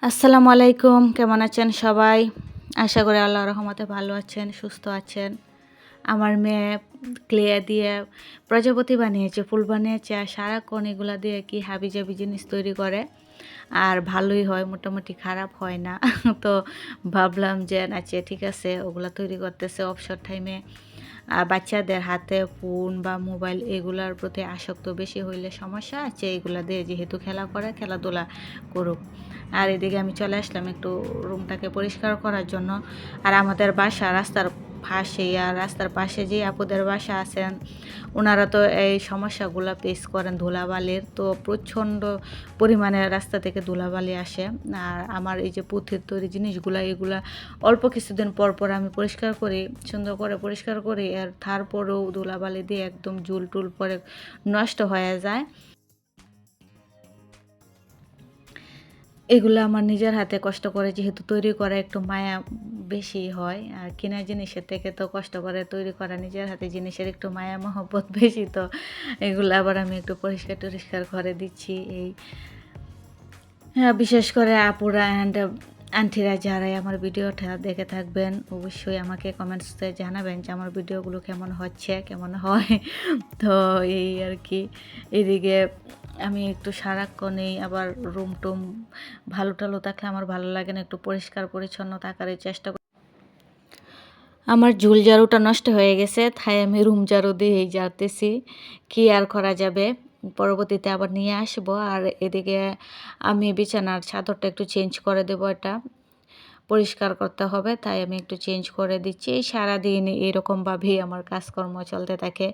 আসসালামু আলাইকুম, কেমন আছেন সবাই? আশা করি আল্লাহর রহমতে ভালো আছেন, সুস্থ আছেন। আমার মেয়ে ক্লে দিয়ে প্রজাপতি বানিয়েছে, ফুল বানিয়েছে, আর সারাক্ষণ এগুলা দিয়ে কি হাবিজাবি জিনিস তৈরি করে। আর ভালোই হয়, মোটামুটি খারাপ হয় না। তো ভাবলাম যে আচ্ছা ঠিক আছে, ওগুলা তৈরি করতেছে অবসর টাইমে। আর বাচ্চাদের হাতে ফোন বা মোবাইল এগুলার প্রতি আসক্ত বেশি হইলে সমস্যা আছে, এগুলা দিয়ে যেহেতু খেলা করে, খেলাধুলা করুক। আর এদিকে আমি চলে আসলাম একটু রুমটাকে পরিষ্কার করার জন্য। আর আমাদের বাসা রাস্তার পাশেই, আর রাস্তার পাশে যে আপুদের বাসা আছেন, ওনারা তো এই সমস্যাগুলো ফেস করেন ধুলাবালির। তো প্রচণ্ড পরিমাণে রাস্তা থেকে ধুলাবালি আসে। আর আমার এই যে পুঁথির তৈরি জিনিসগুলো, এগুলা অল্প কিছুদিন পর পর আমি পরিষ্কার করি, সুন্দর করে পরিষ্কার করি। আর তারপরেও ধুলাবালি দিয়ে একদম ঝুল টুল পরে নষ্ট হয়ে যায়। এগুলো আমার নিজের হাতে কষ্ট করে যেহেতু তৈরি করা, একটু মায়া বেশি হয়। আর কেনা জিনিসের থেকে তো কষ্ট করে তৈরি করা নিজের হাতে জিনিসের একটু মায়া মহব্বত বেশি। তো এগুলো আবার আমি একটু পরিষ্কার টরিষ্কার করে দিচ্ছি। হ্যাঁ, বিশেষ করে আপুরা অ্যান্ড আন্টিরা যারাই আমার ভিডিওটা দেখে থাকবেন, অবশ্যই আমাকে কমেন্টসে জানাবেন যে আমার ভিডিওগুলো কেমন হচ্ছে, কেমন হয়। তো এই আর কি। এদিকে আমি একটু সারাক্ষণেই আবার রুম টুম ভালো টালো থাকলে আমার ভালো লাগে না, একটু পরিষ্কার পরিচ্ছন্ন থাকার চেষ্টা করি। আমার ঝুল ঝাড়ুটা নষ্ট হয়ে গেছে, তাই আমি রুম ঝাড়ু দিয়েই ঝাড়তেছি। কি আর করা যাবে, পরবর্তীতে আবার নিয়ে আসবো। আর এদিকে আমি বিছানার চাদরটা একটু চেঞ্জ করে দেবো, এটা পরিষ্কার করতে হবে, তাই আমি একটু চেঞ্জ করে দিচ্ছি। এই সারাদিন এরকমভাবেই আমার কাজকর্ম চলতে থাকে।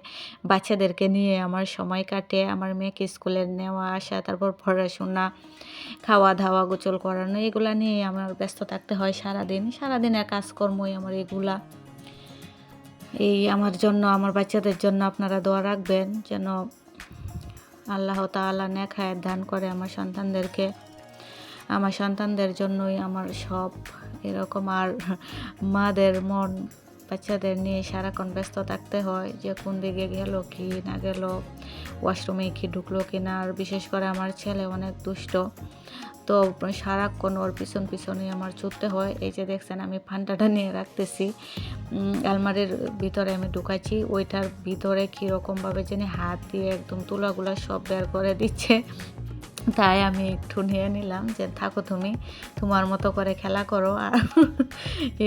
বাচ্চাদেরকে নিয়ে আমার সময় কাটে, আমার মেয়েকে স্কুলে নেওয়া আসা, তারপর পড়াশোনা, খাওয়া দাওয়া, গোসল করানো, এগুলা নিয়ে আমার ব্যস্ত থাকতে হয় সারাদিন। সারাদিনের কাজকর্মই আমার এগুলা। এই আমার জন্য, আমার বাচ্চাদের জন্য আপনারা দোয়া রাখবেন যেন আল্লাহ তাআলা নেক হায়াত দান করে আমার সন্তানদেরকে। আমার সন্তানদের জন্যই আমার সব এরকম। আর মাদের মন বাচ্চাদের নিয়ে সারাক্ষণ ব্যস্ত থাকতে হয়, যে কোন দিকে গেল কি না গেল, ওয়াশরুমে কি ঢুকলো কি না। আর বিশেষ করে আমার ছেলে অনেক দুষ্ট, তো সারাক্ষণ ওর পিছন পিছনেই আমার ছুটতে হয়। এই যে দেখছেন আমি ফান্ডাটা নিয়ে রাখতেছি, আলমারির ভিতরে আমি ঢুকাইছি, ওইটার ভিতরে কীরকমভাবে জানি হাত দিয়ে একদম তুলাগুলা সব বের করে দিচ্ছে। তাই আমি একটু নিয়ে নিলাম যে থাকো, তুমি তোমার মতো করে খেলা করো। আর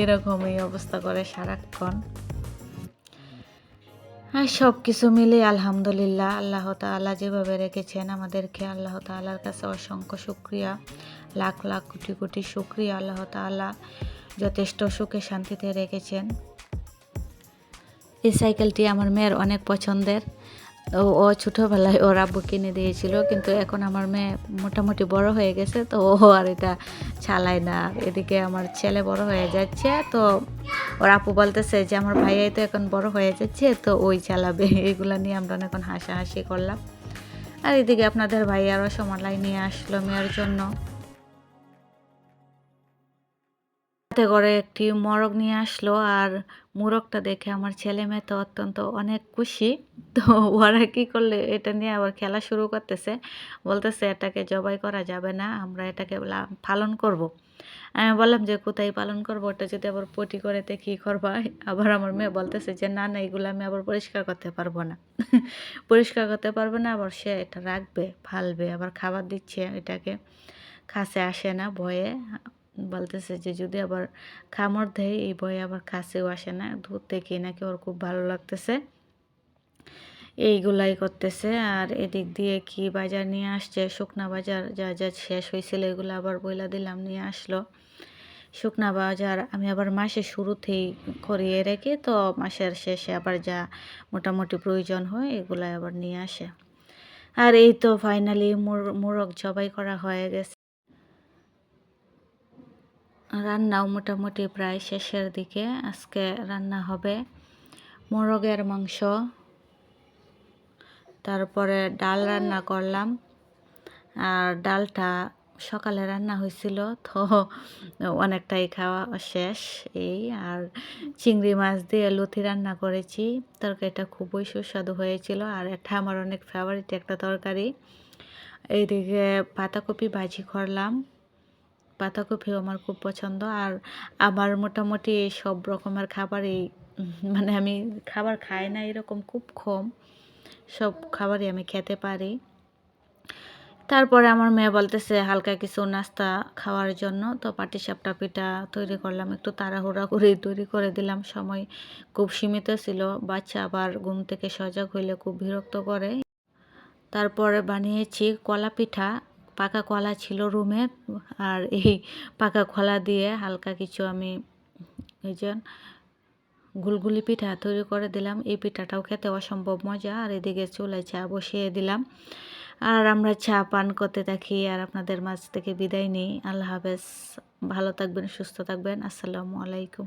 এরকমই অবস্থা করে সারাক্ষণ। আর সব কিছু মিলে আলহামদুলিল্লাহ, আল্লাহ তাআলা যেভাবে রেখেছেন আমাদেরকে, আল্লাহ তাআলার কাছে অসংখ্য শুকরিয়া, লাখ লাখ কোটি কোটি শুকরিয়া। আল্লাহ তাআলা যথেষ্ট সুখে শান্তিতে রেখেছেন। এই সাইকেলটি আমার মেয়ের অনেক পছন্দের। ও ছোটোবেলায় ওর আব্বু কিনে দিয়েছিল, কিন্তু এখন আমার মেয়ে মোটামুটি বড় হয়ে গেছে, তো ও আর এটা চালায় না। এদিকে আমার ছেলে বড় হয়ে যাচ্ছে, তো ওর আপু বলতেছে যে আমার ভাইয়াই তো এখন বড় হয়ে যাচ্ছে, তো ওই চালাবে। এগুলো নিয়ে আমরা এখন হাসাহাসি করলাম। আর এদিকে আপনাদের ভাইয়ারও সমালাই নিয়ে আসলো মেয়ের জন্য, হাতে করে একটি মোরগ নিয়ে আসলো। আর মোরগটা দেখে আমার ছেলে মেয়ে তো অত্যন্ত অনেক খুশি। তো ওরা কি করলে এটা নিয়ে আবার খেলা শুরু করতেছে, বলতেছে এটাকে জবাই করা যাবে না, আমরা এটাকে পালন করব। আমি বললাম যে কোথায় পালন করবো, ওটা যদি আবার পটি করেতে কী করবা। আবার আমার মেয়ে বলতেছে যে না না, এগুলো আমি আবার পরিষ্কার করতে পারবো না। পরিষ্কার করতে পারবে না, আবার সে এটা রাখবে, ফালবে, আবার খাবার দিচ্ছে এটাকে, কাছে আসে না ভয়ে। বলতেছে যে যদি আবার কামড় দেয়, এই ভয়ে আবার কাছেও আসে না। দূর থেকে নাকি ওর খুব ভালো লাগতেছে, এইগুলাই করতেছে। আর এদিক দিয়ে কি বাজার নিয়ে আসছে, শুকনা বাজার যা যা শেষ হয়েছিল এগুলো আবার বইলা দিলাম, নিয়ে আসলো। শুকনা বাজার আমি আবার মাসের শুরুতেই করিয়ে রেখে, তো মাসের শেষে আবার যা মোটামুটি প্রয়োজন হয় এগুলাই আবার নিয়ে আসে। আর এই তো ফাইনালি মোরগ জবাই করা হয়ে গেছে। রান্নাও মোটামুটি প্রায় শেষের দিকে। আজকে রান্না হবে মোরগের মাংস, তারপরে ডাল রান্না করলাম। আর ডালটা সকালে রান্না হয়েছিল, তো অনেকটাই খাওয়া শেষ। এই আর চিংড়ি মাছ দিয়ে লতি রান্না করেছি, তরকারিটা খুবই সুস্বাদু হয়েছিল। আর এটা আমার অনেক ফেভারিট একটা তরকারি। এইদিকে পাতাকপি ভাজি করলাম, পাতাকপিও আমার খুব পছন্দ। আর আমার মোটামুটি সব রকমের খাবারই মানে আমি খাবার খাই না এরকম খুব কম। সব খাবারই আমি খেতে পারি। তারপরে আমার মেয়ে বলতেছে হালকা কিছু নাস্তা খাওয়ার জন্য। তো পাটিসাপটা পিঠা তৈরি করলাম। একটু তাড়াহুড়া করেই তৈরি করে দিলাম। সময় খুব সীমিত ছিল। বাচ্চা আবার ঘুম থেকে সজাগ হইলে খুব বিরক্ত করে। তারপরে বানিয়েছি কলা পিঠা। পাকা কলা ছিল রুমে। আর এই পাকা কলা দিয়ে হালকা কিছু আমি এই যে গুলগুলি পিঠা তৈরি করে দিলাম। এই পিঠাটাও খেতে অসম্ভব মজা। আর এদিকে চুলায় চা বসিয়ে দিলাম। আর আমরা চা পান করতে থাকি আর আপনাদের মাঝ থেকে বিদায় নিই। আল্লাহ হাফেজ। ভালো থাকবেন, সুস্থ থাকবেন। আসসালামু আলাইকুম।